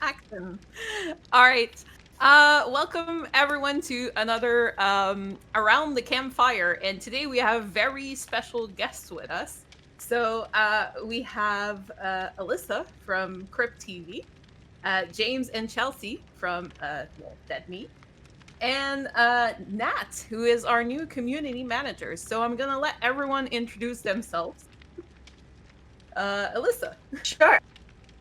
Action. All right. Welcome everyone to another Around the Campfire, and today we have very special guests with us. So we have Alyssa from Crypt TV, James and Chelsea from Dead Meat, and Nat, who is our new community manager. So I'm gonna let everyone introduce themselves. Alyssa. Sure.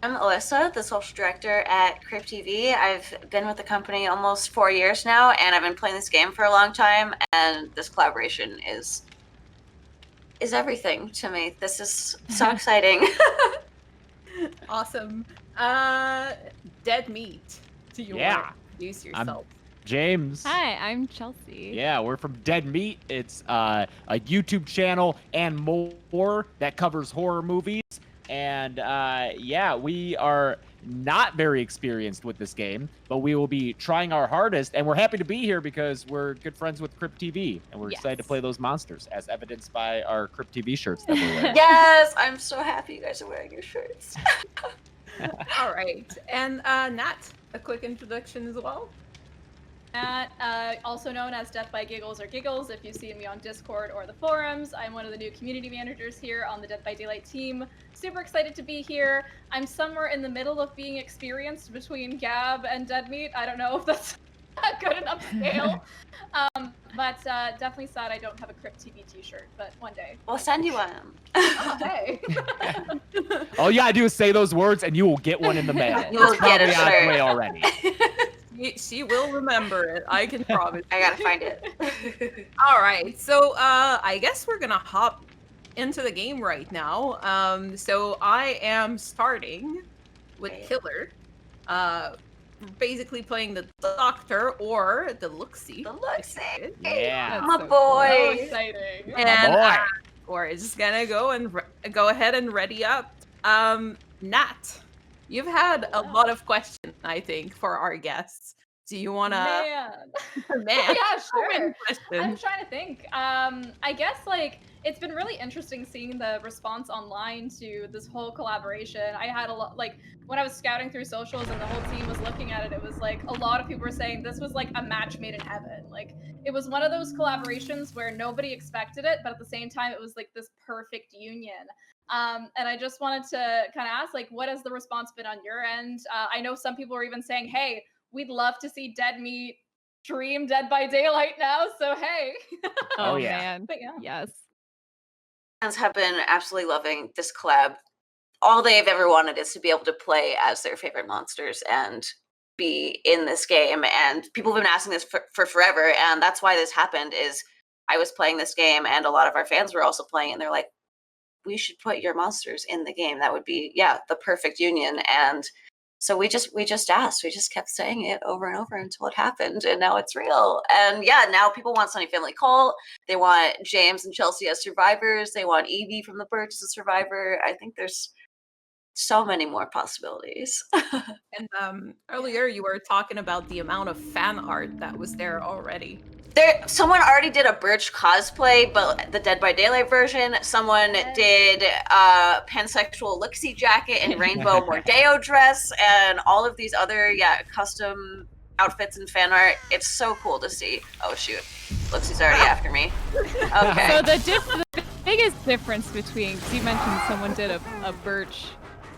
I'm Alyssa, the social director at Crypt TV. I've been with the company almost 4 years now, and I've been playing this game for a long time, and this collaboration is everything to me. This is so exciting. Awesome. Dead Meat. Do you want to introduce yourself? James. Hi, I'm Chelsea. Yeah, we're from Dead Meat. It's a YouTube channel and more that covers horror movies. And yeah, we are not very experienced with this game, but we will be trying our hardest. And we're happy to be here because we're good friends with Crypt TV, and we're excited to play those monsters, as evidenced by our Crypt TV shirts that we're wearing. Yes, I'm so happy you guys are wearing your shirts. All right, and Nat, a quick introduction as well. Matt, also known as Death by Giggles or Giggles if you see me on Discord or the forums. I'm one of the new community managers here on the Death by Daylight team. Super excited to be here. I'm somewhere in the middle of being experienced between Gab and Dead Meat. I don't know if that's a good enough scale. But definitely sad I don't have a Crypt TV t-shirt, but one day. We'll send you one. Oh, hey. All you gotta do is say those words and you will get one in the mail. You will get a It's probably on shirt. its way already. She will remember it. I can promise. I gotta find it. All right, so I guess we're gonna hop into the game right now. So I am starting with Killer, basically playing the Doctor or the Looksee. The Looksee. Yeah. My So boy. exciting. And boy. we're just gonna go ahead and ready up. Nat, you've had a lot of questions, I think, for our guests. Do you wanna? Man. Man, Yeah, so many sure. I'm questions. trying to think. I guess like it's been really interesting seeing the response online to this whole collaboration. I had a lot like when I was scouting through socials and the whole team was looking at it, it was like a lot of people were saying this was like a match made in heaven. Like it was one of those collaborations where nobody expected it, but at the same time it was like this perfect union. And I just wanted to kind of ask, like, what has the response been on your end? I know some people are even saying, hey, we'd love to see Dead Meat stream Dead by Daylight now, so hey. Oh, yeah. Man. But yeah. Yes. Fans have been absolutely loving this collab. All they've ever wanted is to be able to play as their favorite monsters and be in this game. And people have been asking this for forever. And that's why this happened is I was playing this game and a lot of our fans were also playing, and they're like, we should put your monsters in the game. That would be, yeah, the perfect union. And so we just asked. We just kept saying it over and over until it happened, and now it's real. And yeah, now people want Sunny Family Cult. They want James and Chelsea as survivors. They want Evie from The Birch as a survivor. I think there's so many more possibilities. And earlier you were talking about the amount of fan art that was there already. Someone already did a Birch cosplay, but the Dead by Daylight version. Someone did a pansexual Looksee jacket and rainbow Mordeo dress, and all of these other custom outfits and fan art. It's so cool to see. Oh shoot, Looksee's already after me. Okay. So the biggest difference between, because you mentioned someone did a Birch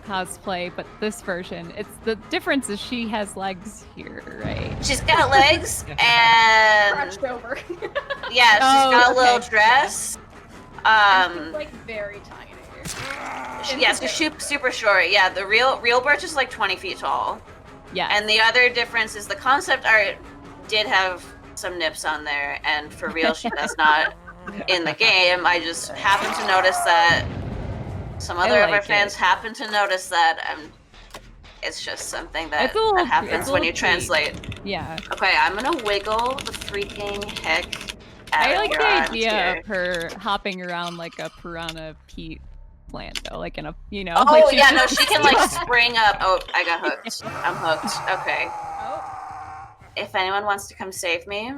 cosplay, but this version, the difference is she has legs here, right? She's got legs and Crouched over. yeah, she's got a little okay. dress. She's like very tiny. Yeah, she's super short. Yeah, the real Birch is like 20 feet tall. Yeah. And the other difference is the concept art did have some nips on there, and for real, she does not in the game. I just happened to notice that. Some other of our fans happen to notice that, and it's just something that happens when you translate. Yeah. Okay, I'm gonna wiggle the freaking heck out I like of the your arms idea here. of her hopping around like a piranha pea plant, though, like in a, you know. Oh like she's yeah, no, just- she can like spring up. Oh, I got hooked. I'm hooked. Okay. Oh. If anyone wants to come save me,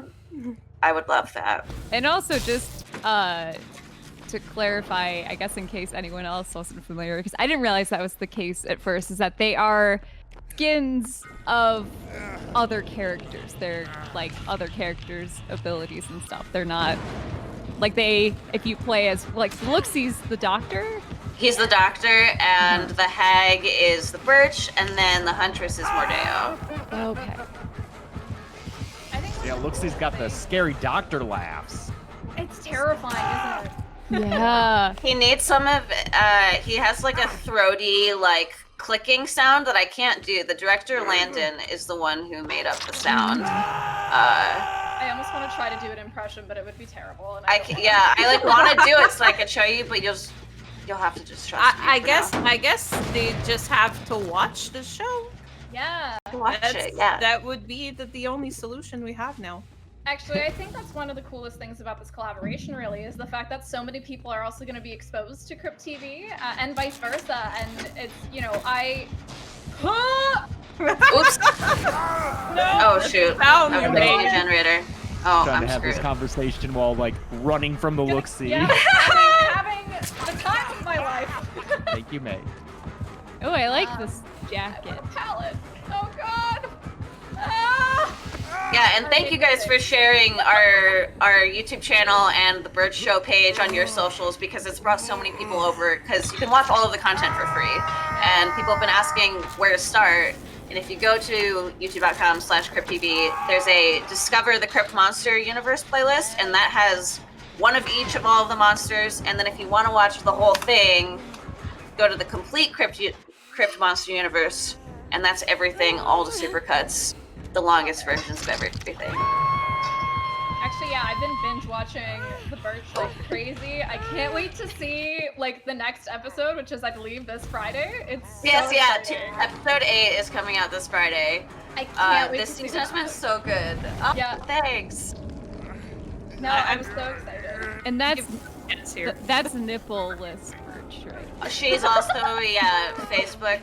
I would love that. And also just to clarify, I guess in case anyone else wasn't familiar, because I didn't realize that was the case at first, is that they are skins of other characters. They're like other characters' abilities and stuff. They're not like if you play as like Luxie's the doctor. He's the doctor, and the hag is the Birch, and then the huntress is Mordeo. Okay. I think Yeah, Luxie's got the scary doctor laughs. it's terrifying, isn't it? Yeah. He needs some of. He has like a throaty, like clicking sound that I can't do. The director Landon is the one who made up the sound. I almost want to try to do an impression, but it would be terrible. And I I want to do it so I could show you, but you'll have to just trust me. I for guess now. I guess they just have to watch the show. yeah. Watch it. Yeah. That would be the only solution we have now. Actually, I think that's one of the coolest things about this collaboration, really, is the fact that so many people are also going to be exposed to Crypt TV, and vice versa. And it's, Oops. Oh shoot. Sound I'm made. making a generator. Oh, Trying I'm to have screwed. this conversation while like running from the Luxie. Yeah, having the time of my life. Thank you, May. Oh, I like this jacket. Palette. Oh god. Ah! Yeah, and thank you guys for sharing our YouTube channel and the Bird Show page on your socials, because it's brought so many people over, because you can watch all of the content for free. And people have been asking where to start. And if you go to youtube.com/CryptTV, there's a Discover the Crypt Monster Universe playlist, and that has one of each of all of the monsters. And then if you want to watch the whole thing, go to the complete Crypt Monster Universe, and that's everything, all the supercuts, the longest versions of everything. Actually, yeah, I've been binge watching The Birch like crazy. I can't wait to see like the next episode, which is I believe this Friday. It's so exciting. Episode 8 is coming out this Friday. I can't wait This to see season has that. been so good. Oh, Yeah. thanks. No, I'm so excited. And that's Yes, here. that's nipple-less Birch, right? She's also, Facebook.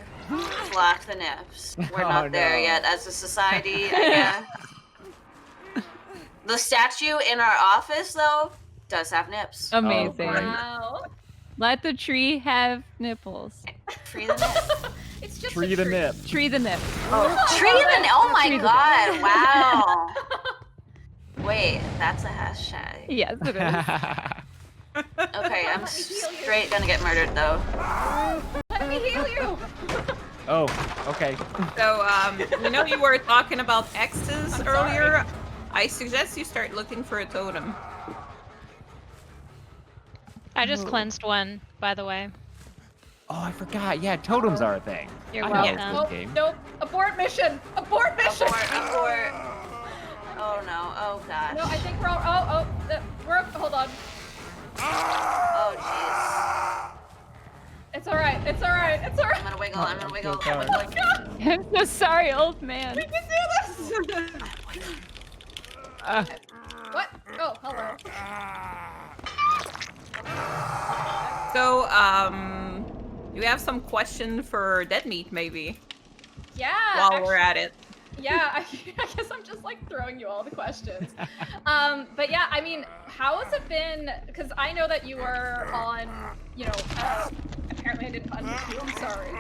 Block the nips. We're Oh, not there no. yet as a society, I guess. The statue in our office, though, does have nips. Amazing. great. Wow. Let the tree have nipples. Free the nip. It's just Tree a the tree. nip. Tree the nip. Tree the nip. Oh my Tree the god, wow. Wait, that's a hashtag. Yes, it is. Okay, I'm Let me heal you. straight gonna get murdered, though. Let me heal you. Oh, okay. So, you were talking about X's I'm earlier. I suggest you start looking for a totem. I just cleansed one, by the way. Oh, I forgot. Yeah, totems are a thing. You're I know welcome. it's Nope, this game. nope. Abort mission. Abort mission. Abort. Oh no, oh gosh. No, I think we're all. We're. Hold on. Oh jeez. It's all right. It's all right. It's all right. I'm gonna wiggle, I'm gonna wiggle. so I'm sorry. gonna wiggle. I'm so sorry, old man. We can do this. Ah, What? Oh, hello. So, do we have some question for Dead Meat, maybe, Yeah. while we're at it? Yeah, I guess I'm just like throwing you all the questions. But yeah, I mean, how has it been? Because I know that you were on, apparently I didn't unmute you, I'm sorry.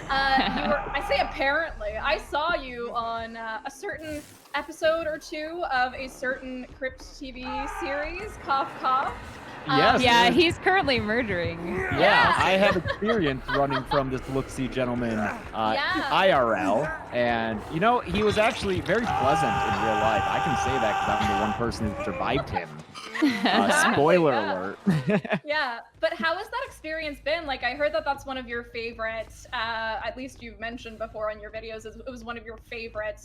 I say apparently, I saw you on a certain episode or two of a certain Crypt TV series, Cough Cough. yes. Yeah, he's currently murdering. Yeah, I have experience running from this Luxie gentleman Yeah. IRL, and he was actually very pleasant in real life. I can say that because I'm the one person who survived him. Spoiler Yeah. alert. Yeah, but how has that experience been? Like, I heard that that's one of your favorites, at least you've mentioned before on your videos, it was one of your favorite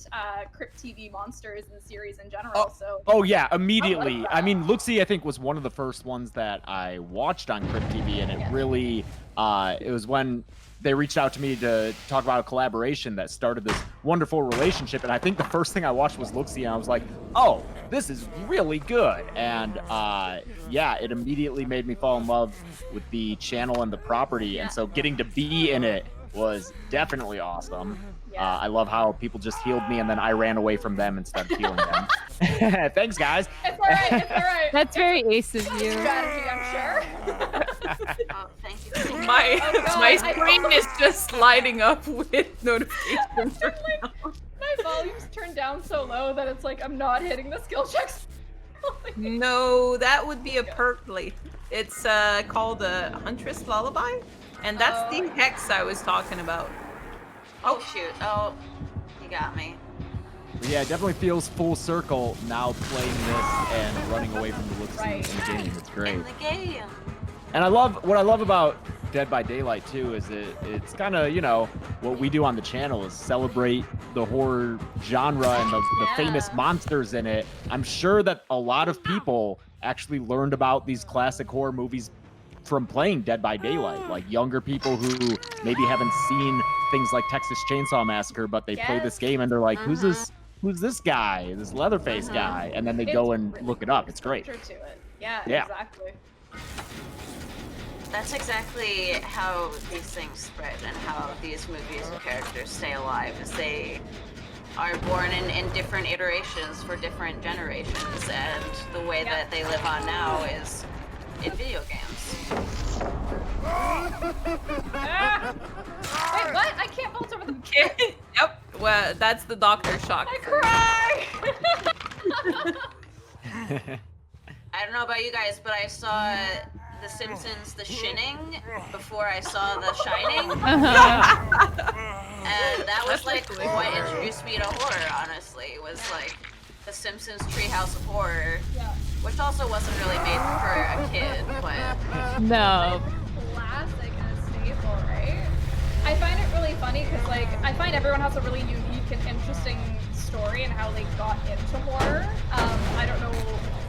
Crypt TV monsters in the series in general, so... Oh yeah, immediately. that. I mean, Luxie I think was one of the first ones that I watched on Crypt TV, and it Yeah. really, it was when they reached out to me to talk about a collaboration that started this wonderful relationship. And I think the first thing I watched was Luxie, and I was like, oh, this is really good. And yeah, it immediately made me fall in love with the channel and the property. Yeah. And so getting to be in it was definitely awesome. Yeah. I love how people just healed me, and then I ran away from them instead of healing them. Thanks, guys. It's alright, it's alright. That's very ace of you. Strategy, I'm sure. Oh, thank you. My Oh, God, my I screen don't- is just lighting up with notifications right now. My volume's turned down so low that it's like I'm not hitting the skill checks. No, that would be a perkly. It's called a Huntress Lullaby, and that's the Oh. hex I was talking about. Oh shoot! Oh, you got me. Yeah, it definitely feels full circle now playing this and running away from the looks Right. in the game. It's great. In the game. And what I love about Dead by Daylight too is it's kind of, you know, what we do on the channel is celebrate the horror genre and the famous Yeah. monsters in it. I'm sure that a lot of people actually learned about these classic horror movies from playing Dead by Daylight, like younger people who maybe haven't seen things like Texas Chainsaw Massacre, but they play this Yes. game and they're like, who's this guy, this Leatherface guy? And then they go and really look it up. It's great. To it. Yeah, Yeah. exactly. That's exactly how these things spread and how these movies and characters stay alive, is they are born in different iterations for different generations, and the way that they live on now is in video games. Ah! Wait, what? I can't vault over the. Yep. Well, that's the doctor shock. I cry. I don't know about you guys, but I saw The Simpsons The Shining before I saw The Shining, and that was That's like actually what hilarious. introduced me to horror, honestly, was like The Simpsons Treehouse of Horror, Yeah. which also wasn't really made for a kid, but No. Classic and a staple, right? I find it really funny because, like, I find everyone has a really unique and interesting story and how they got into horror. I don't know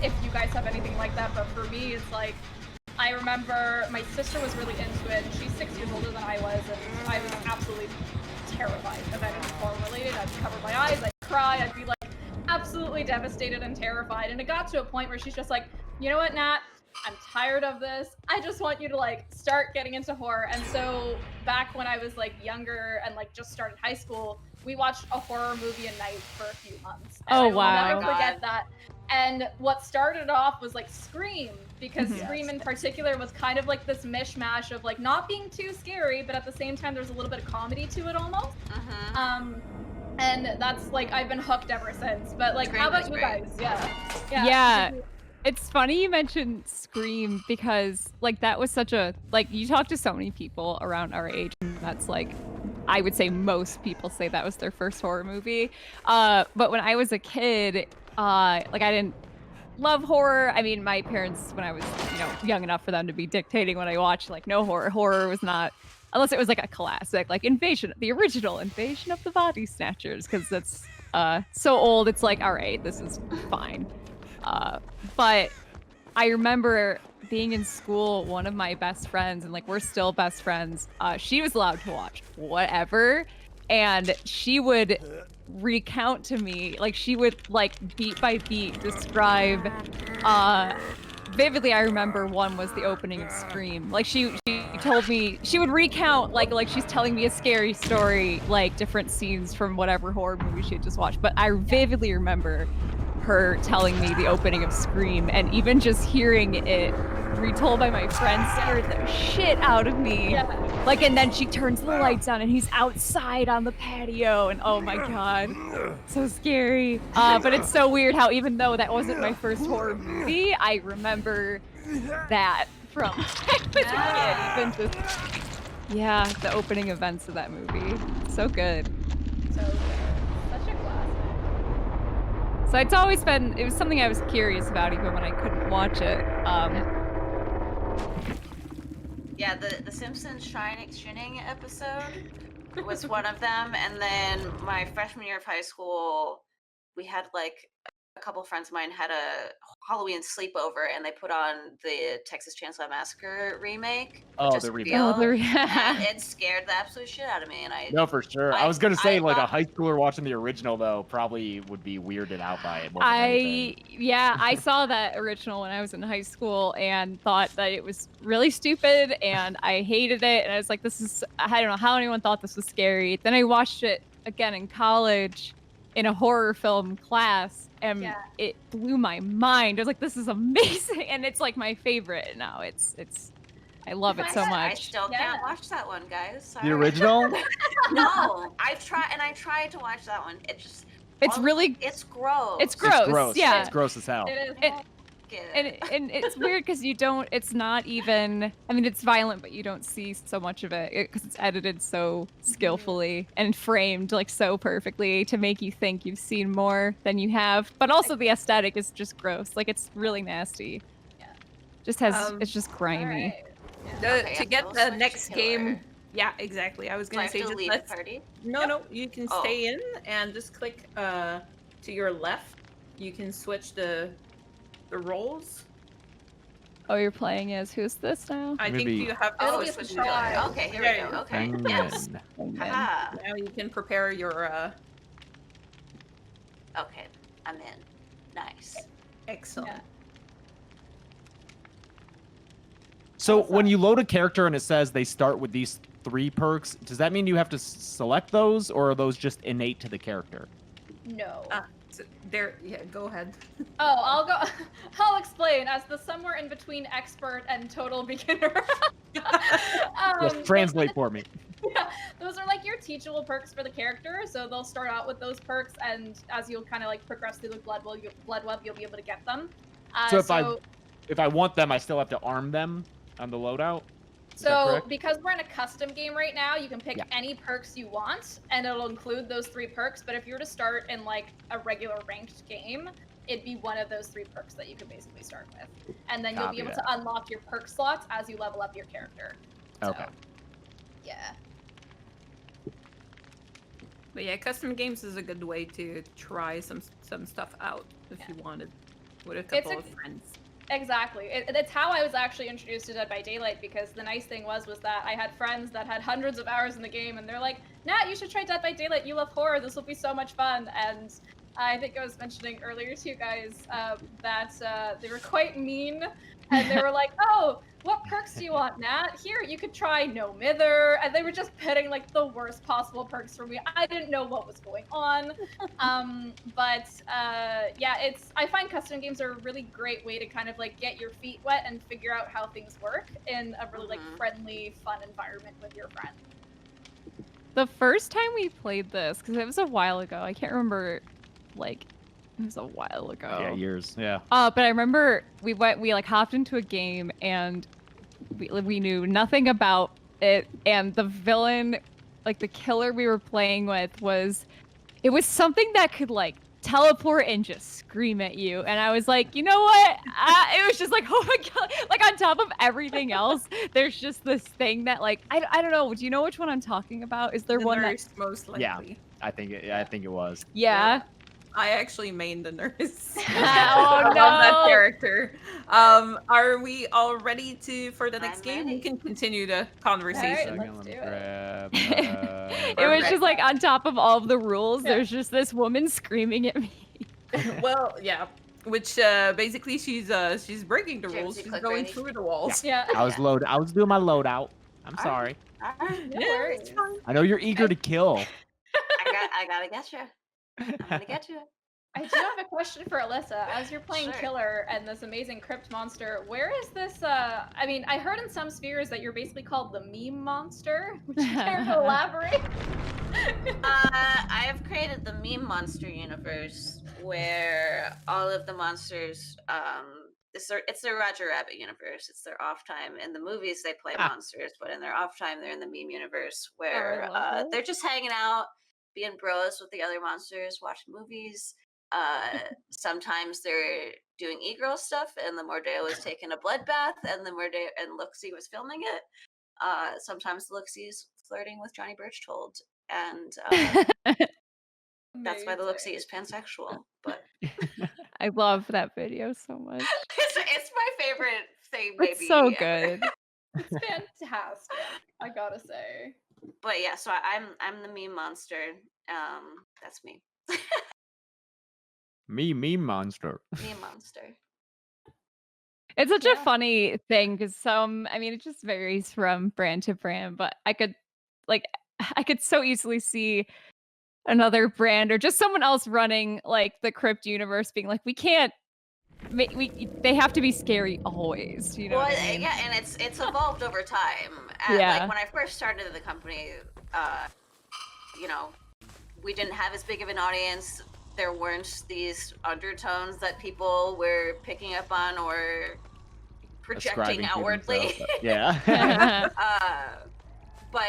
if you guys have anything like that, but for me, it's like I remember my sister was really into it, and she's 6 years older than I was, and I was absolutely terrified of anything horror related. I'd cover my eyes, I'd cry, I'd be like absolutely devastated and terrified. And it got to a point where she's just like, you know what, Nat? I'm tired of this. I just want you to like start getting into horror. And so back when I was like younger and like just started high school, we watched a horror movie a night for a few months. And Oh, I will wow. never Oh my forget God. that. And what started off was like Scream, because Mhm. Scream in particular was kind of like this mishmash of like not being too scary, but at the same time there's a little bit of comedy to it almost. And that's like I've been hooked ever since. But like, Scream how about is you great. guys? Yeah. It's funny you mentioned Scream because like that was such a like you talk to so many people around our age and that's like I would say most people say that was their first horror movie. But when I was a kid, like I didn't love horror. I mean, my parents when I was, you know, young enough for them to be dictating when I watched like no horror. Horror was not unless it was like a classic, like the original Invasion of the Body Snatchers, because that's so old it's like, all right, this is fine. But I remember being in school, one of my best friends, and like we're still best friends, she was allowed to watch whatever, and she would recount to me, like she would like beat by beat describe vividly. I remember one was the opening of Scream. Like she told me she would recount like she's telling me a scary story, like different scenes from whatever horror movie she had just watched. But I vividly remember her telling me the opening of Scream, and even just hearing it retold by my friends scared the shit out of me. Yeah. Like, and then she turns the lights on and he's outside on the patio, and oh my god, so scary. But it's so weird how even though that wasn't my first horror movie, I remember that from when I was a kid. Even just, yeah, the opening events of that movie, so good. So good. Such a classic. So it's always been, it was something I was curious about even when I couldn't watch it. yeah, the Simpsons Shining episode was one of them, and then my freshman year of high school, we had like a couple friends of mine had a Halloween sleepover, and they put on the Texas Chainsaw Massacre remake. Oh, just the remake. real, Oh, and it scared the absolute shit out of me, and I No, for sure. I was gonna I say, like a love- high schooler watching the original though probably would be weirded out by it. More than anything. I saw that original when I was in high school and thought that it was really stupid and I hated it, and I was like, I don't know how anyone thought this was scary. Then I watched it again in college in a horror film class, and Yeah. it blew my mind. I was like, this is amazing, and it's like my favorite now. It's I love it so I much. still Yeah. can't watch that one, guys. Sorry. The original? No, I've tried to watch that one. It just It's really it's gross. it's gross. It's gross. Yeah. It's gross as hell. It is. And it's weird because you don't. It's not even. I mean, it's violent, but you don't see so much of it because it's edited so skillfully and framed like so perfectly to make you think you've seen more than you have. But also the aesthetic is just gross. Like it's really nasty. Yeah. Just has. It's just grimy. Alright. Okay, To yeah, get we'll the switch next to game. killer. Yeah, exactly. I was Do I gonna have say to just leave the let's. party? No, you can Oh. stay in and just click to your left. You can switch the roles. Oh, you're playing as who's this now? I think Maybe- you have to It'll Oh, be switch switch to to try. killer. Okay, here There we you go. go. Okay. Hang Yes. on. Haha. Now you can prepare your Okay, I'm in. Nice. excellent. Yeah. So Awesome. when you load a character and it says they start with these 3 perks, does that mean you have to select those, or are those just innate to the character? No. So there, yeah. Go ahead. Oh, I'll go. I'll explain as the somewhere in between expert and total beginner. Just translate for me. Yeah, those are like your teachable perks for the character. So they'll start out with those perks, and as you'll kind of like progress through the blood web, you'll be able to get them. So if I want them, I still have to arm them on the loadout? Is that So correct? because we're in a custom game right now, you can pick Yeah. any perks you want, and it'll include those 3 perks. But if you were to start in like a regular ranked game, it'd be one of those 3 perks that you could basically start with, and then you'll be Copy able that. to unlock your perk slots as you level up your character. Okay. So, yeah. But yeah, custom games is a good way to try some stuff out if Yeah. you wanted with a It's couple a- of friends. Exactly. It's how I was actually introduced to Dead by Daylight, because the nice thing was that I had friends that had hundreds of hours in the game, and they're like, Nat, you should try Dead by Daylight. You love horror. This will be so much fun. And I think I was mentioning earlier to you guys that they were quite mean, and they were like, oh, what perks do you want, Nat? Here, you could try No Mither. And they were just pitting like the worst possible perks for me. I didn't know what was going on. Yeah, I find custom games are a really great way to kind of like get your feet wet and figure out how things work in a really like friendly, fun environment with your friends. The first time we played this, because it was a while ago, I can't remember, like, it was a while ago. Yeah, years. Yeah. But I remember we like hopped into a game and we knew nothing about it, and the villain, like the killer we were playing with, was something that could like teleport and just scream at you, and I was like, you know what? It was just like, oh my god! Like on top of everything else, there's just this thing that like I don't know. Do you know which one I'm talking about? Is there The one nurse, most likely. Yeah. I think it was. Yeah. I actually mained the nurse. Oh, I love that no. character. Are we all ready for the next I'm game? ready. We can continue the conversation. Alright, let's do it. It was just like on top of all of the rules, there's just this woman screaming at me. Well, yeah. Which basically she's breaking the James, rules. you She's click going ready? through the walls. Yeah. I was doing my loadout. I'm Alright. sorry. Alright. No Yeah, worries. it's fine. I know you're eager to kill. I gotta get you. I'm gonna get you. I do have a question for Alyssa. As you're playing Sure. Killer and this amazing Crypt monster, where is this? I mean, I heard in some spheres that you're basically called the meme monster. Would you care to elaborate? I have created the meme monster universe where all of the monsters, it's their Roger Rabbit universe. It's their off time. In the movies, they play monsters, but in their off time, they're in the meme universe where love that. they're just hanging out, being bros with the other monsters, watching movies. Sometimes they're doing e-girl stuff, and the Mordeo was taking a bloodbath, and the Mordeo and Luxie was filming it. Sometimes Luxie's flirting with Johnny Birchtold, and that's why the Luxie is pansexual. But I love that video so much. it's my favorite thing. It's Maybe so ever. good. It's fantastic. I gotta say. But yeah, so I'm the meme monster. That's me. Me monster. Meme monster. It's such Yeah. a funny thing because I mean, it just varies from brand to brand, but I could so easily see another brand or just someone else running like the Crypt universe being like, we can't they have to be scary always. You know Well, what I mean? yeah, and it's evolved over time. Yeah. Like when I first started the company, you know, we didn't have as big of an audience. There weren't these undertones that people were picking up on or projecting Ascribing to outwardly. themselves. Yeah. But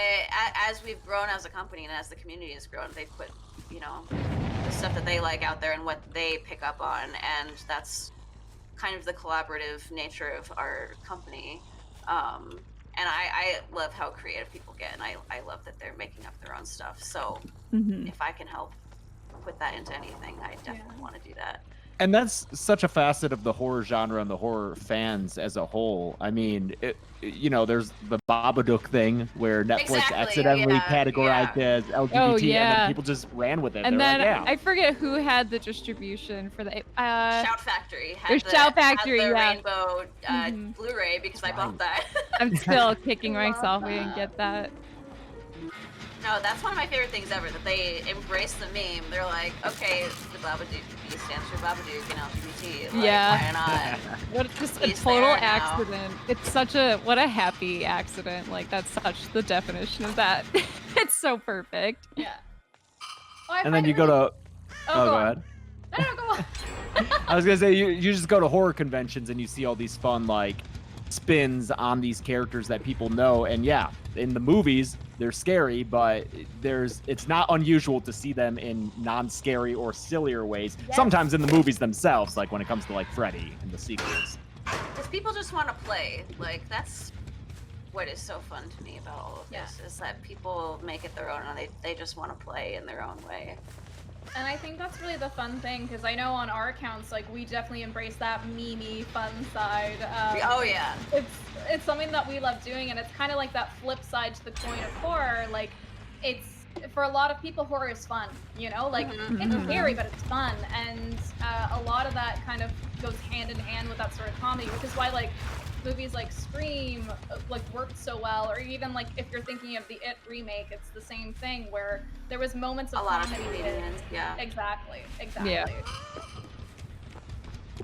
as we've grown as a company and as the community has grown, they've put, you know, the stuff that they like out there and what they pick up on, and that's kind of the collaborative nature of our company. And I love how creative people get, and I love that they're making up their own stuff. So if I can help put that into anything, I definitely want to do that. And that's such a facet of the horror genre and the horror fans as a whole. I mean, you know, there's the Babadook thing where Netflix Exactly, accidentally categorized as LGBT, and then people just ran with it. And They're then like, I forget who had the distribution for the Shout Factory had there's Shout Factory, had the yeah. rainbow Blu-ray because I bought that. I'm still kicking myself. We didn't get that. No, that's one of my favorite things ever, that they embrace the meme. They're like, okay, the Babadook, B stands for Babadook and LGBT. Like, Yeah. why not? What just a He's total there now. accident. It's such a what a happy accident. Like that's such the definition of that. It's so perfect. Yeah. Oh, I and then find you it go really- to. Oh, go ahead. No, go on. I was gonna say you just go to horror conventions and you see all these fun like spins on these characters that people know, and yeah, in the movies they're scary, but it's not unusual to see them in non-scary or sillier ways. Yes. Sometimes in the movies themselves, like when it comes to like Freddy and the sequels. Because people just want to play. Like, that's what is so fun to me about all of this, is that people make it their own, and they just want to play in their own way. And I think that's really the fun thing, because I know on our accounts, like, we definitely embrace that meme-y fun side. Oh yeah. It's something that we love doing, and it's kind of like that flip side to the coin of horror. Like, it's for a lot of people, horror is fun, you know? Like, it's scary, but it's fun. And a lot of that kind of goes hand in hand with that sort of comedy, which is why, like, movies like Scream, like, worked so well. Or even, like, if you're thinking of the It remake, it's the same thing, where there was moments of A lot of comedy. comedians, yeah. Exactly. Yeah.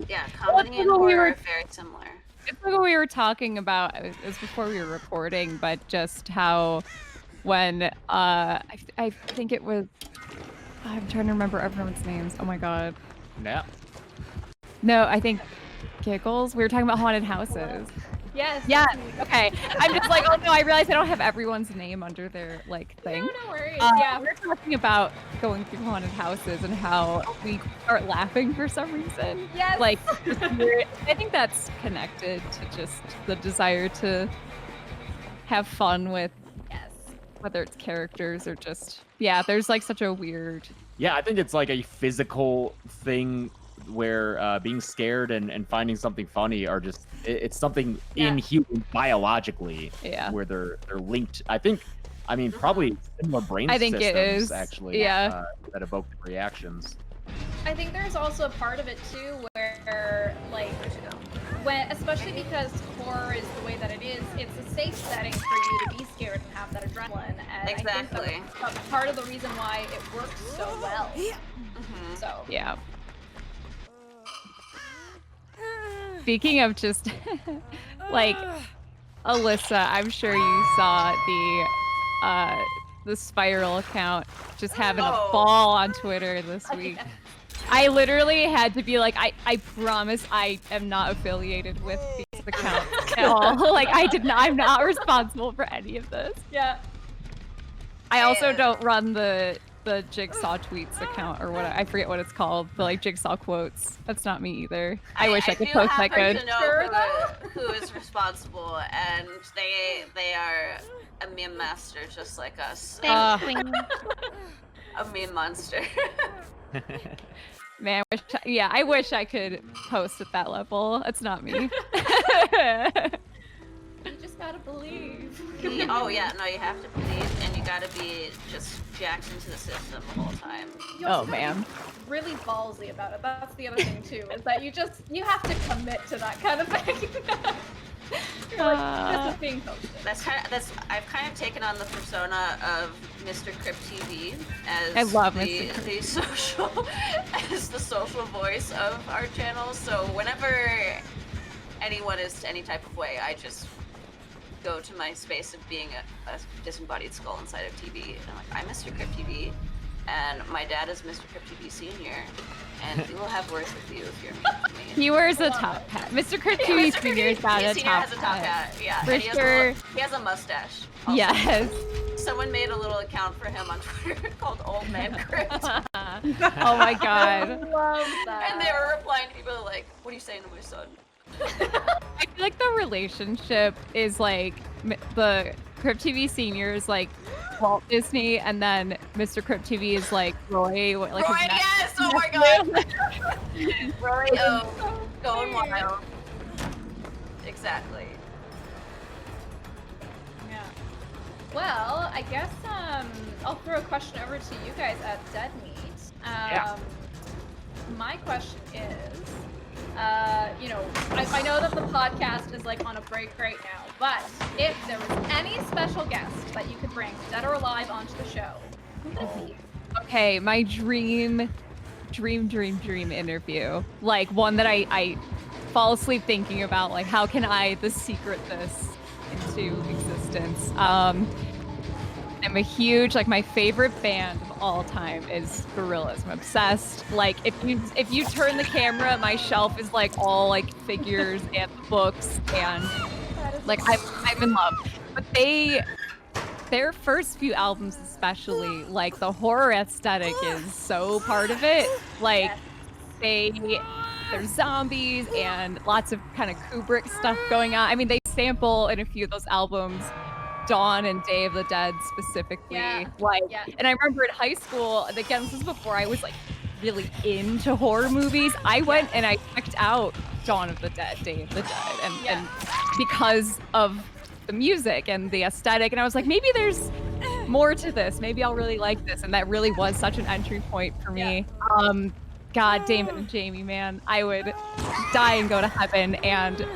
Yeah, comedy and horror are very similar. It's like what we were talking about. It was before we were recording, but just how when I think it was I'm trying to remember everyone's names. Oh my god. Yeah. No, I think Giggles. We were talking about haunted houses. Yes. Yeah. Okay. I'm just like, oh no, I realized I don't have everyone's name under their like thing. No worries. Yeah, we're talking about going through haunted houses and how we start laughing for some reason. Yes. Like, I think that's connected to just the desire to have fun with, whether it's characters or just, yeah, there's like such a weird. Yeah, I think it's like a physical thing where being scared and finding something funny are just it's something inhuman biologically. Yeah. Where they're linked. I mean probably similar brain I think systems it is. actually. Yeah. That evoke reactions. I think there's also a part of it too where, like, especially because horror is the way that it is, it's a safe setting for you to be scared and have that adrenaline. And Exactly. I think that's part of the reason why it works so well. So Yeah. Speaking of just like Alyssa, I'm sure you saw the Spiral account just having a ball on Twitter this week. I literally had to be like, I promise I am not affiliated with these accounts at all. Like I'm not responsible for any of this. yeah. I also don't run the Jigsaw tweets account or what I forget what it's called, but like Jigsaw quotes. That's not me either. I wish I could post that good. I do happen to know who is responsible, and they are a meme master just like us. A meme monster. Man, I wish I could post at that level. It's not me. You just gotta believe. Oh yeah, no, you have to believe, and you gotta be just jacked into the system the whole time. Oh man. Really ballsy about it. That's the other thing too, is that you have to commit to that kind of thing. You're like, this is being posted. I've kind of taken on the persona of Mr. Crypt TV as I love the, Mr. Crypt. the social as the social voice of our channel. So whenever anyone is any type of way, I just go to my space of being a disembodied skull inside of TV, and I'm like, I'm Mr. Crypt TV, and my dad is Mr. Crypt TV Senior, and he will have words with you if you're mean to me. He wears a top hat. Mr. Crypt TV Senior's got a Senior top has a top hat. Yeah, For and he has sure. he has a mustache. Also. Yes. Someone made a little account for him on Twitter called Old Man Crypt. Oh my god. I love that. And they were replying to people like, what are you saying to my son? I feel like the relationship is like the Crypt TV Senior is like Walt Disney, and then Mr. Crypt TV is like Roy. Like Roy, his yes! Oh my god! Roy, going wild. Exactly. Yeah. Well, I guess I'll throw a question over to you guys at Dead Meat. Yeah. My question is, I know that the podcast is like on a break right now, but if there was any special guest that you could bring, dead or alive, onto the show, who would it be? Okay, my dream interview. Like one that I fall asleep thinking about, like how can I secret this into existence. I'm a huge, like my favorite band of all time is Gorillaz. I'm obsessed. Like if you turn the camera, my shelf is like all like figures and books, and like I'm in love. But their first few albums especially, like the horror aesthetic is so part of it. Like there's zombies and lots of kind of Kubrick stuff going on. I mean, they sample in a few of those albums Dawn and Day of the Dead specifically. And I remember in high school, and again, this is before I was like really into horror movies, I went and I checked out Dawn of the Dead, Day of the Dead, and because of the music and the aesthetic, and I was like, maybe there's more to this. Maybe I'll really like this, and that really was such an entry point for me. God, Damon and Jamie, man, I would die and go to heaven, and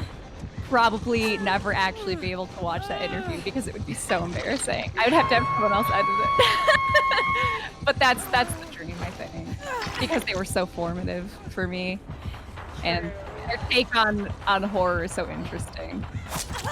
probably never actually be able to watch that interview because it would be so embarrassing. I would have to have someone else edit it. But that's the dream, I think, because they were so formative for me, and their take on horror is so interesting.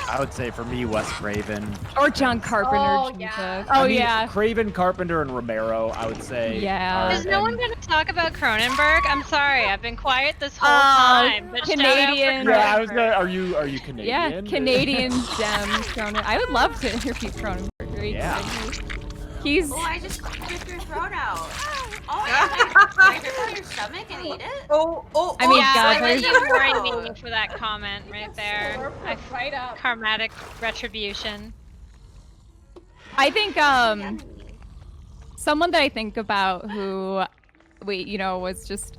I would say for me, Wes Craven. Or John Carpenter. Oh, Jesus. yeah. Oh, I mean, yeah. Craven, Carpenter, and Romero, I would say. Yeah. Is no one going to talk about Cronenberg? I'm sorry, I've been quiet this whole time. But Canadian. Yeah, I was gonna. Are you Canadian? Yeah, Canadian gem Cronenberg. I would love to interview Cronenberg. Yeah. He's. Oh, I just ripped your throat out. Oh, I rip out your stomach and eat it? I mean, Yeah, God, like, there's- you worried me for that comment right there. Right up. Karmatic retribution. I think someone that I think about who was just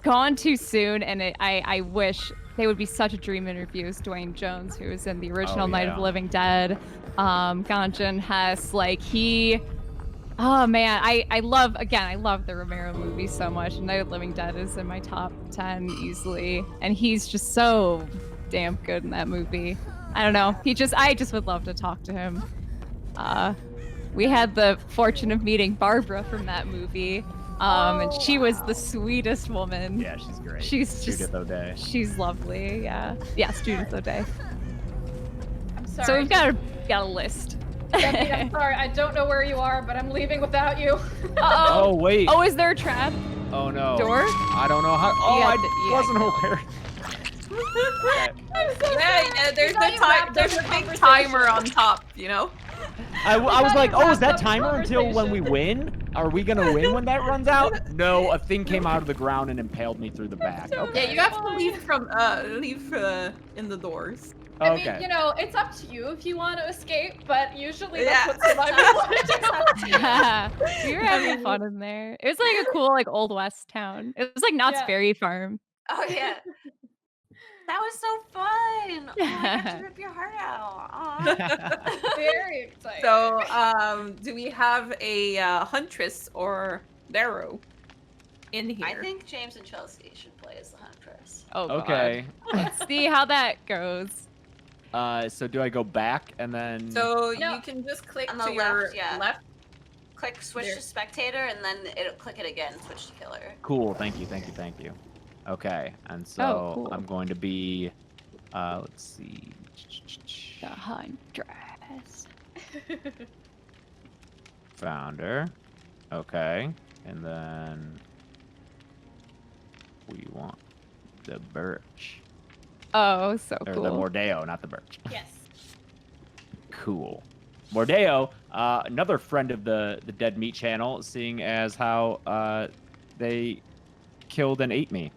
gone too soon, and I wish they would be such a dream interview, is Dwayne Jones, who was in the original Night of the Living Dead, Ganja and Hess. Like oh man, I love the Romero movies so much, and Night of the Living Dead is in my top 10 easily, and he's just so damn good in that movie. I don't know, I just would love to talk to him. We had the fortune of meeting Barbara from that movie, and she was the sweetest woman. Yeah, she's great. She's Judith O'Day. She's lovely. Yeah. Yes, Judith O'Day. I'm sorry. So we've got a list. Debbie, I'm sorry. I don't know where you are, but I'm leaving without you. Oh wait. Oh, is there a trap Oh no. door? I don't know how. Oh, Yeah, I wasn't aware. I'm so Yeah, there's Now the you time. wrapped There's up a the big conversation. timer on top. You know. I was like, oh, is that wrapped up the timer until when we win? Are we gonna win when that runs out? No, a thing came out of the ground and impaled me through the back. Okay. Yeah, you have to leave in the doors. I Okay. mean, it's up to you if you want to escape, but usually Yeah. that's what survivors want to do. Yeah. We were having fun in there. It was like a cool Old West town. It was like Knott's Yeah. Berry Farm. Oh, yeah. That was so fun. Oh, I got to rip your heart out. Aw. Very exciting. So, do we have a huntress or Darrow in here? I think James and Chelsea should play as the Huntress. Oh, God. Okay. Let's see how that goes. So do I go back and then? So No. you can just click On the to your left, yeah. left. Click switch There. to spectator, and then it'll click it again. Switch to killer. Cool. Thank you. Thank you. Thank you. Okay, and so Oh, cool. I'm going to be. Let's see. The Huntress. Founder. Okay, and then we want the birch. Oh, so Or cool. the Mordeo, not the birch. Yes. Cool. Mordeo, another friend of the Dead Meat channel, seeing as how they killed and ate me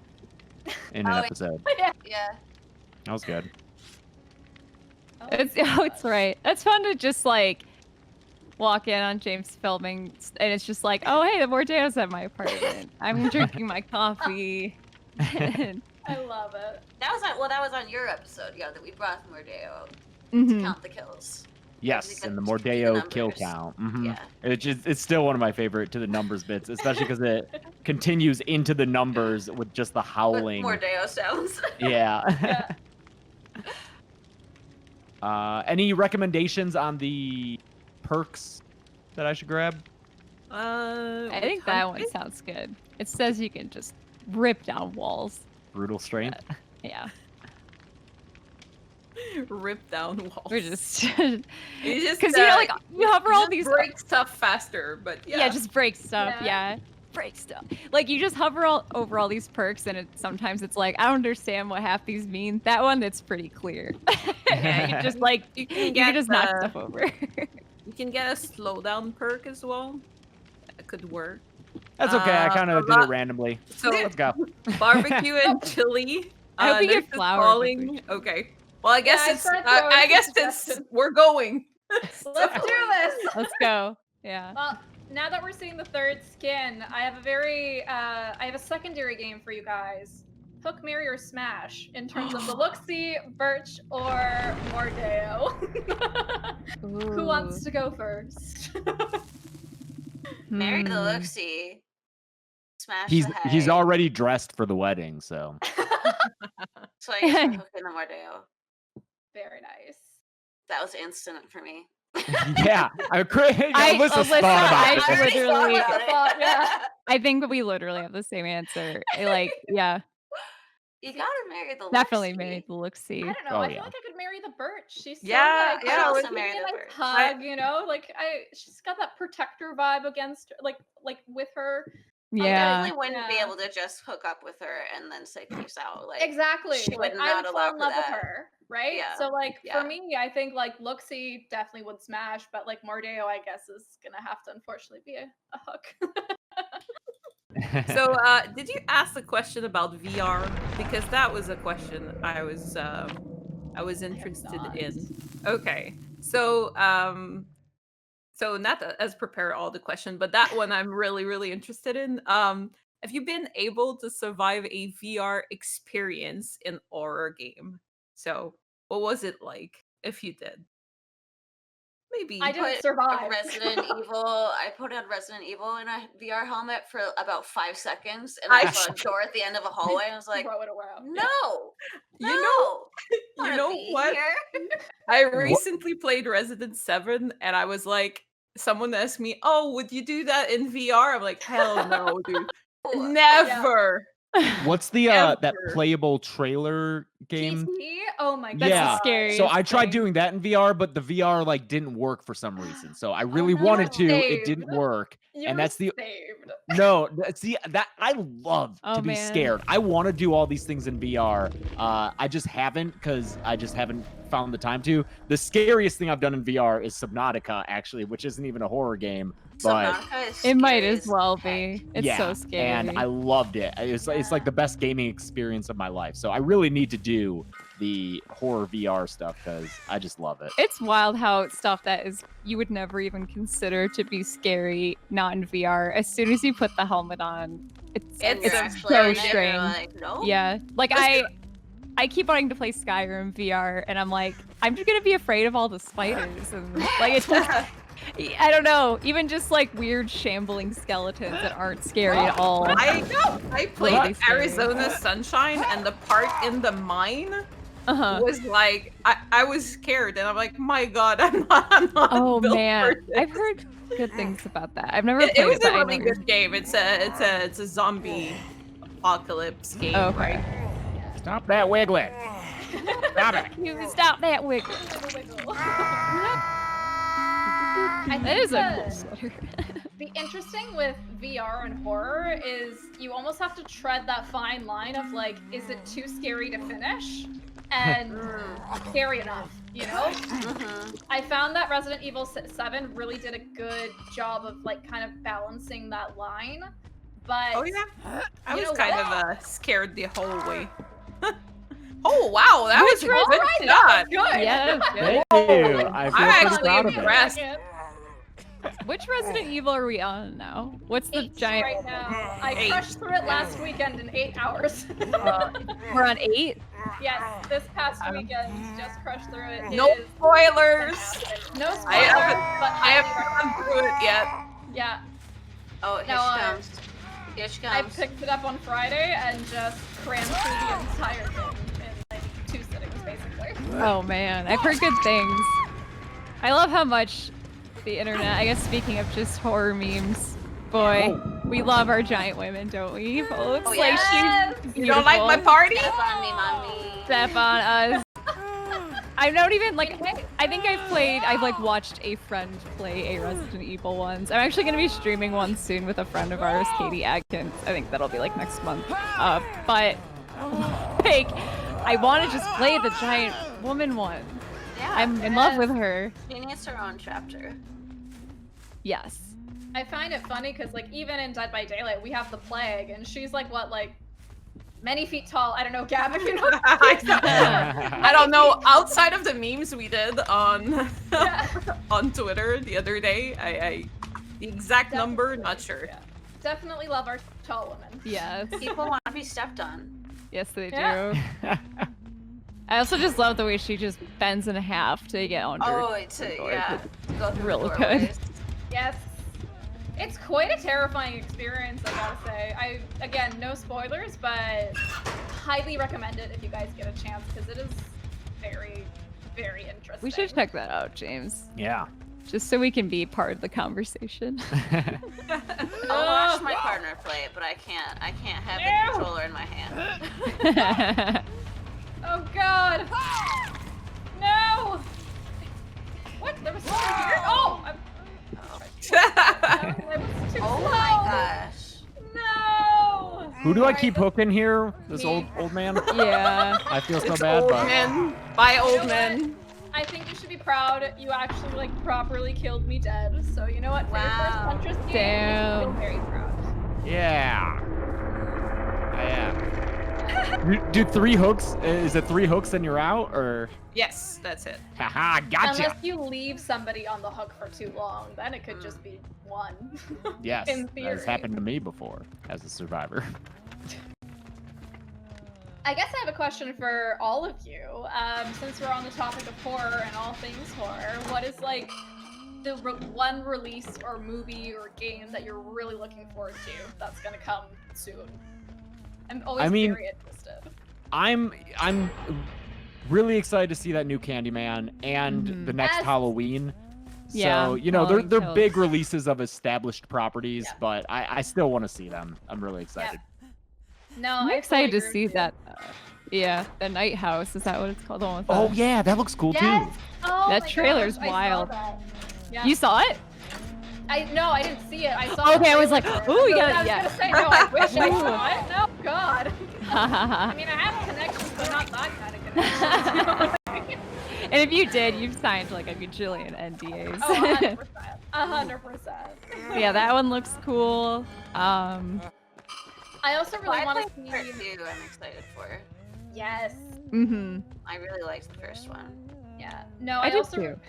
in an Oh, episode. Yeah. That was good. It's right. It's fun to just like walk in on James filming, and it's just like, oh hey, the Mordeo's at my apartment. I'm drinking my coffee. And, I love it. That was on your episode, yeah, that we brought Mordeo to mhm. count the kills. Yes, got and the to keep the Mordeo kill numbers. count. Mhm. Yeah. It's still one of my favorite to the numbers bits, especially because it continues into the numbers with just the But howling. Mordeo sounds. Yeah. Yeah. Any recommendations on the perks that I should grab? I think that one sounds good. It says you can just rip down walls. Brutal strength. Yeah, Rip down walls. we're just You just because you know, like you hover all just these. break stuff faster, but Yeah, just break stuff. Yeah. Yeah. Break stuff. Like you just hover over all these perks, and sometimes it's like I don't understand what half these mean. That one, it's pretty clear. Yeah, you just like you can get just knock the- stuff over. You can get a slowdown perk as well. That could work. That's okay. I kind of did lot- it randomly. So Let's go. barbecue and chili. I hope you get Nurse is flour calling. Okay. Well, I guess I it's. started I throwing guess it's. suggestions. We're going. Let's do this. Let's go. Yeah. Well, now that we're seeing the third skin, I have a secondary game for you guys. Hook, marry, or smash in terms of the Luxie, Birch, or Mordeo. Who wants to go first? Marry the Hmm. Luxie. Smash He's the he's hay. already dressed for the wedding, so. So I guess we're hooking the Mordeo. Very nice. That was instant for me. Yeah, Alyssa Alyssa, thought I about this. already literally- thought about thought, it. yeah. I think we literally have the same answer. Like, yeah, You gotta marry the definitely Luxie. marry the I Luxie. don't know. Oh, I yeah. feel like I could marry the Birch. She's so Yeah, like, yeah, I I would also marry the Birch. hug, you know, like she's got that protector vibe against, like with her. I Yeah. definitely wouldn't be Yeah. able to just hook up with her and then say peace out. Like Exactly. she Like, would I not would allow fall in for love with that. her, right? Yeah. So like Yeah. for me, I think like Luxie definitely would smash, but like Mordeo, I guess, is gonna have to unfortunately be a hook. So, did you ask the question about VR? Because that was a question I was interested not. in. Okay, so so not as prepare all the question, but that one I'm really interested in. Have you been able to survive a VR experience in horror game? So, what was it like if you did? Maybe. I didn't Put survive. Resident Evil. I put on Resident Evil in a VR helmet for about 5 seconds, and I I- saw a door at the end of a hallway. And I was like, Throw it around. no, You no, know- I you wanna know be what? here." I recently played Resident 7 and I was like, someone asked me, "Oh, would you do that in VR?" I'm like, "Hell no, dude. Never." What's the that Ever. playable trailer game? PT? Oh my god. That's Yeah. the scariest So I tried thing. doing that in VR, but the VR like didn't work for some reason. So I really no. wanted to, Saved. it didn't work. You And were that's the saved. No, see that I love Oh, to be man. scared. I want to do all these things in VR. I just haven't because I just haven't found the time to. The scariest thing I've done in VR is Subnautica, actually, which isn't even a horror game. But Subnautica is It might scary as well heck. be. It's yeah, so scary. and I loved it. It's like the best gaming experience of my life. So I really need to do the horror VR stuff because I just love it. It's wild how stuff that is you would never even consider to be scary, not in VR. As soon as you put the helmet on, it's And It's you're a actually so in it, you're strange. like, no. Yeah, like I keep wanting to play Skyrim VR, and I'm like, I'm just gonna be afraid of all the spiders, and like it's just, I don't know, even just like weird shambling skeletons that aren't scary at all. I played Really scary. Arizona Sunshine and the part in the mine was like, I was scared, and I'm like, my God, I'm not Oh built man, for this. I've heard good things about that. I've never It played was it, but a I really know. good game. It's a zombie apocalypse game, Okay. right? Stop that wiggling. Stop it. You stop that wiggle. That is a cool sweater. The interesting with VR and horror is you almost have to tread that fine line of like, is it too scary to finish? And scary enough, you know? I found that Resident Evil 7 really did a good job of like kind of balancing that line. But Oh yeah, I you was know kind what? of scared the whole way. Oh wow, that was a Which good Alright, shot. good. Yeah, Thank you. I feel I pretty actually proud of it. impressed. Which Resident Evil are we on now? What's the 8 giant? right now. I 8. crushed through it last weekend in 8 hours. We're on 8. Yes, this past weekend, just crushed through it. It No is spoilers. fantastic. No spoilers, I but haven't gone through it yet. Yeah, Oh, here No, she comes. Here she I comes. picked it up on Friday and just crammed through the entire thing in like 2 sittings, basically. Oh man, I've heard good things. I love how much the internet, I guess speaking of just horror memes, boy, we love our giant women, don't we, folks? Oh, Like yes. she's You don't like my beautiful. party? Step on me, mommy. Step on us. I don't even like. I think I've like watched a friend play a Resident Evil once. I'm actually gonna be streaming one soon with a friend of ours, Katie Adkins. I think that'll be like next month. But like, I want to just play the giant woman one. Yeah. I'm in love with her. She needs her own chapter. Yes. I find it funny because like even in Dead by Daylight we have the plague and she's like what, like many feet tall. I don't know, Gab, if you know. I don't know. Outside of the memes we did on Yeah. on Twitter the other day, I the exact number, not sure. Yeah. Definitely love our tall women. Yes. People want to be stepped on. Yes, they do. Yeah. I also just love the way she just bends in half to get under. Oh, it's a, door. yeah. Go through Real the good. doorways. Yes. It's quite a terrifying experience, I gotta say. Again, no spoilers, but highly recommend it if you guys get a chance because it is very, very interesting. We should check that out, James. Yeah. Just so we can be part of the conversation. I'll watch my partner play it, but I can't have the controller in my hand. Oh god! No! What? There was someone here? Oh! That was too Oh slow. my gosh. No! Who do I keep hooking here? This Me. old man? Yeah. I feel so It's bad, old but men. Bye, old You know men. I think you should be proud. You actually like properly killed me dead. So you know what? For your first Wow. Huntress game, Damn. I feel very proud. yeah. I am. Do 3 hooks? Is it 3 hooks and you're out, or? Yes, that's it. Haha, gotcha. Unless you leave somebody on the hook for too long, then it could just be one. Yes, in theory. that's happened to me before as a survivor. I guess I have a question for all of you. Since we're on the topic of horror and all things horror, what is like the one release or movie or game that you're really looking forward to that's gonna come soon? I'm always very interested. I'm really excited to see that new Candyman and the next Yes. Halloween. Yeah, So, you know, Halloween they're Kills. big releases of established properties, Yeah. but I still want to see them. I'm really excited. No, I'm I excited to fully see agree with that. Yeah, the Night House. Is that what it's called? The one with Oh the- yeah, that looks cool you. Yes! too. Oh That my trailer's gosh, I saw wild. that. Yeah. You saw it? No, I didn't see it. I saw. Okay, the I was like, trailer. ooh, you So gotta- I was yeah. gonna say no. I wish I Ooh. saw it. No, God. I mean, I have connections, but not that kind of connections. You know what I mean? And if you did, you've signed like a gajillion NDAs. Oh, 100%. 100%. Yeah, that one looks cool. I also really I want to played see. Crypt too. I'm excited for. Yes. Mm-hmm. I really liked the first one. Yeah. No, I I did also. too.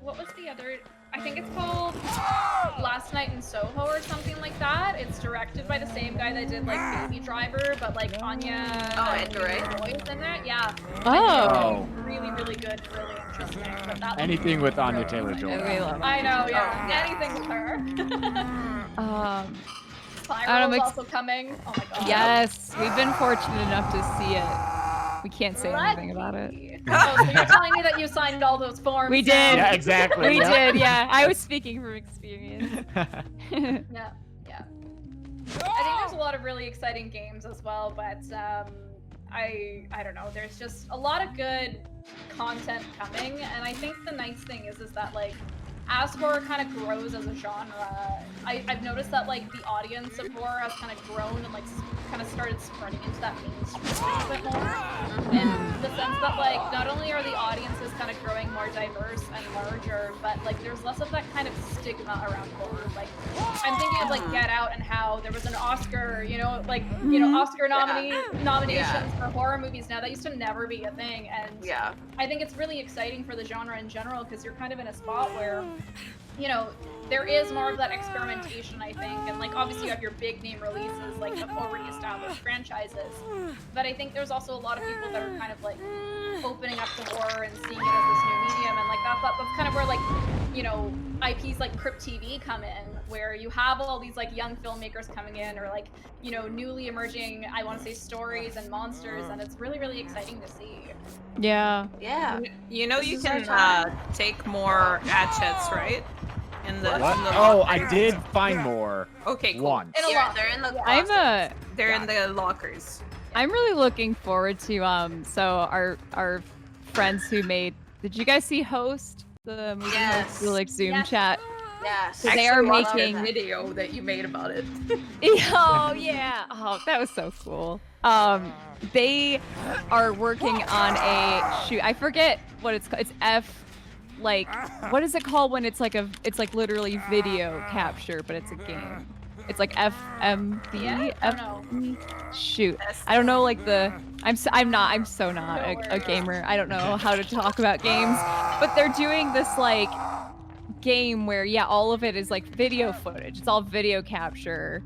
What was the other? I think it's called Last Night in Soho or something like that. It's directed by the same guy that did like Baby Driver, but like Anya. Oh, Edgar Wright. Roy's in it. Yeah. Oh. Really, really good. Really interesting. But that Anything with Anya Taylor-Joy. And we love I know, yeah. Oh, yeah. Anything with her. I'm Spiral's ex- also coming. Oh my god. Yes, we've been fortunate enough to see it. We can't say anything about it. Oh, so you're telling me that you signed all those forms? We now? did. Yeah, exactly. We yeah. did, yeah. I was speaking from experience. Yeah, yeah. I think there's a lot of really exciting games as well, but I don't know. There's just a lot of good content coming, and I think the nice thing is that like as horror kind of grows as a genre, I've noticed that like the audience of horror has kind of grown and like kind of started spreading into that mainstream a bit more. In the sense that like not only are the audiences kind of growing more diverse and larger, but like there's less of that kind of stigma around horror. Like I'm thinking of like Get Out and how there was an Oscar, Oscar nominations for horror movies now. That used to never be a thing, and I think it's really exciting for the genre in general because you're kind of in a spot where there is more of that experimentation, I think, and like obviously you have your big name releases like of already established franchises, but I think there's also a lot of people that are kind of like opening up to horror and seeing it as this new medium, and like that's kind of where like IPs like Crypt TV come in, where you have all these like young filmmakers coming in, or like newly emerging, I want to say, stories and monsters, and it's really, really exciting to see. Yeah. You can take more ad chats, right? In the What? in the Oh, locker. I did find more. Okay, cool. One. They're in the closets. They're in the lockers. I'm really looking forward to so our friends who made. Did you guys see Host, the movie Host, the like Zoom chat? Yes. So they are making a video that you made about it. Oh yeah! Oh, that was so cool. They are working on a shoot. I forget what it's called. It's what is it called when it's like literally video capture, but it's a game. It's like FMV. Yeah? I don't know. Shoot, I don't know. Like I'm so not a gamer. I don't know how to talk about games, but they're doing this like game where all of it is like video footage. It's all video capture,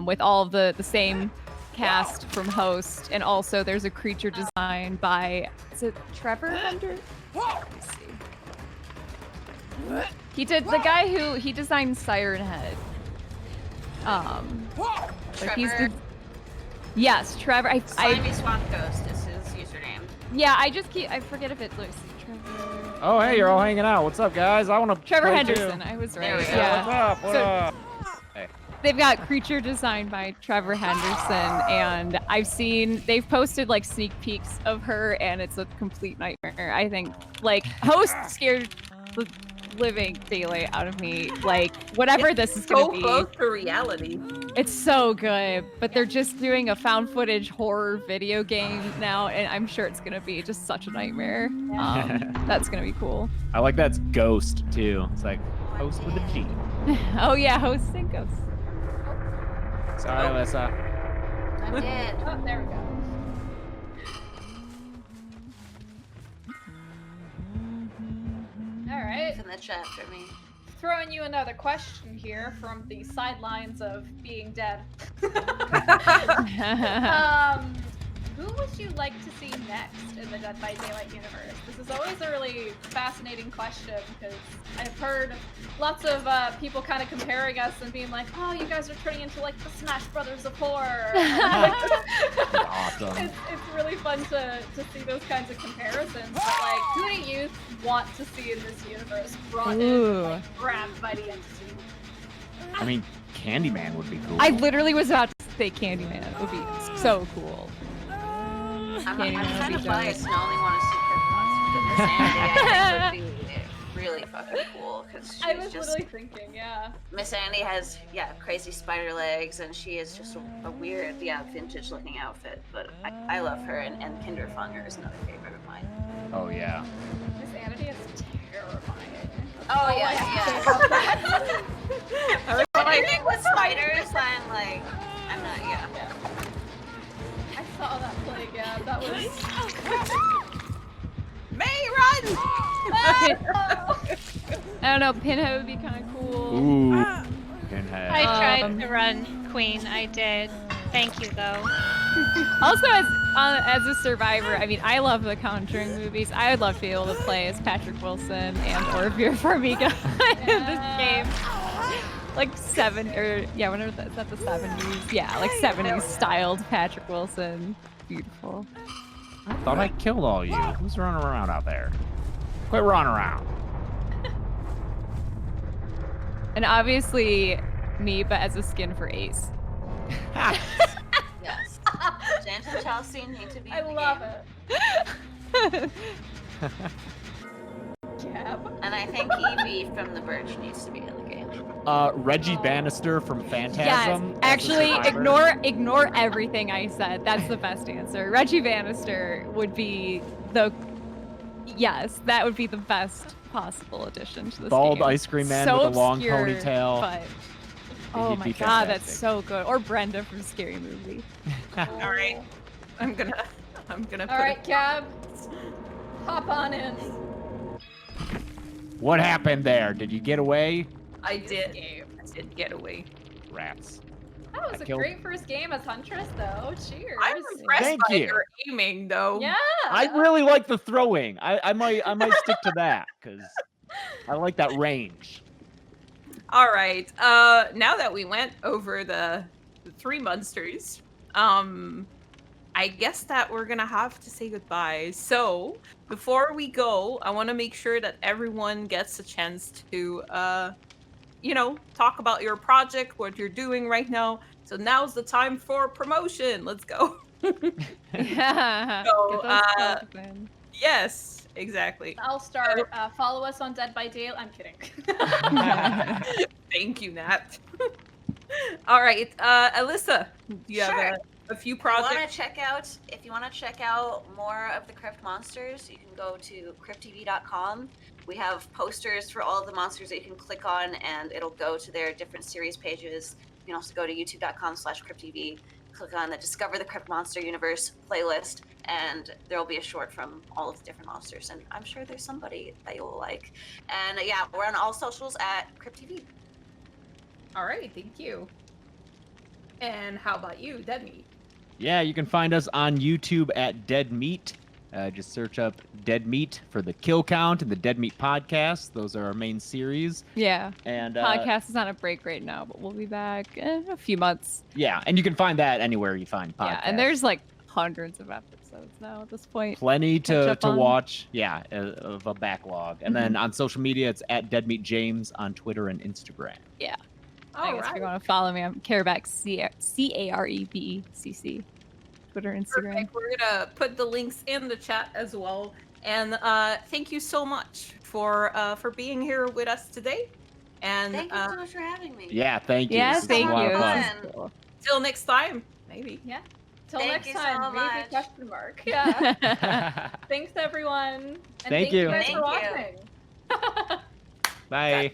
with all of the same cast from Host, and also there's a creature designed by, is it Trevor Hunter? Let me see. He did the guy he designed Siren Head. Like he's the, yes, Trevor. Slimy Swamp Ghost is his username. Yeah, I forget if it's Lucy. Trevor. Oh, hey, you're all hanging out. What's up, guys? I want to. Trevor Henderson. I was right. There we go. Yeah. What's up? Hey. They've got creature designed by Trevor Henderson, and they've posted like sneak peeks of her, and it's a complete nightmare. I think like Host scared the living daylight out of me. Like whatever this is gonna be. So close to reality. It's so good, but they're just doing a found footage horror video game now, and I'm sure it's gonna be just such a nightmare. That's gonna be cool. I like that's Ghost too. It's like Host with a G. Oh yeah, Host and Ghost. Sorry, Alyssa. I'm dead. Oh, there we go. All right. In the chat for me. Throwing you another question here from the sidelines of being dead. Who would you like to see next in the Dead by Daylight universe? This is always a really fascinating question because I've heard lots of people kind of comparing us and being like, "Oh, you guys are turning into like the Smash Brothers of horror." Awesome. It's really fun to see those kinds of comparisons. But like, who do you want to see in this universe brought in, like, grabbed by the entity? I mean, Candyman would be cool. I literally was about to say Candyman. It would be so cool. I'm Candyman kind would of be biased and only want to see Crypt but Miss Andy I think would be really fucking cool because I was she's just. literally thinking, yeah. Miss Andy has crazy spider legs and she is just a weird vintage looking outfit, but I love her, and Kinderfunger is another favorite of mine. Oh yeah. Miss Anity is terrifying. Oh yeah. I think with spiders I'm not I saw that plague, yeah. That was. May run! I don't know. Pinhead would be kind of cool. Ooh. Pinhead. I tried to run Queen. I did. Thank you, though. Also, as a survivor, I mean, I love the Conjuring movies. I would love to be able to play as Patrick Wilson or Vera Farmiga in this game. Like whenever is that the 70s? Yeah, like 70s styled Patrick Wilson. Beautiful. I thought I killed all you. Who's running around out there? Quit running around. And obviously me, but as a skin for Ace. Yes. James and Chelsea need to be I in the love game. it. Cab. And I think Evie from the Birch needs to be in the game. Reggie Bannister from Yes, Phantasm. as the actually, survivor. ignore everything I said. That's the best answer. Reggie Bannister would be the that would be the best possible addition to this Bald game. ice cream man So with a long obscure, ponytail. But oh He'd my be god, that's fantastic. so good. Or Brenda from Scary Movie. All right. I'm gonna All put right, Cab. Hop on in. What happened there? Did you get away? I This did. game. I did get away. Rats. That was I a killed- great first game as Huntress, though. Cheers. I'm impressed Thank by you. your aiming, though. Yeah. I really like the throwing. I might stick to that because I like that range. All right. Now that we went over the three monsters, I guess that we're gonna have to say goodbye. So before we go, I want to make sure that everyone gets a chance to, talk about your project, what you're doing right now. So now's the time for promotion. Let's go. Yeah. So, Get those plugs in. Yes, exactly. I'll start. Follow us on Dead by Daylight. I'm kidding. Thank you, Nat. All right, Alyssa, do you Sure. have a few projects? If you want to check out more of the Crypt monsters, you can go to crypttv.com. We have posters for all of the monsters that you can click on, and it'll go to their different series pages. You can also go to youtube.com/crypttv, click on the Discover the Crypt Monster Universe playlist, and there'll be a short from all of the different monsters. And I'm sure there's somebody that you'll like. And yeah, we're on all socials at crypttv. All right, thank you. And how about you, Dead Meat? Yeah, you can find us on YouTube at Dead Meat. Just search up Dead Meat for the kill count and the Dead Meat podcast. Those are our main series. Yeah. And Podcast is on a break right now, but we'll be back in a few months. yeah, and you can find that anywhere you find podcasts. Yeah, and there's like hundreds of episodes now at this point. plenty catch to up on. watch. Yeah, of a backlog. And then Mm-hmm. on social media, it's at Dead Meat James on Twitter and Instagram. I All guess if you right, want to follow me, I'm Carebeck, CAREBECC. Twitter, Instagram. perfect. We're gonna put the links in the chat as well. And thank you so much for being here with us today. And Thank you so much for having me. Yeah, thank you. Yeah, This is thank a lot you. of fun. This fun. is cool. till next time, maybe. Yeah. Till Thank next you so time. Maybe much. question mark. Yeah. Thanks everyone. And Thank you you. guys for Thank you. watching. Bye.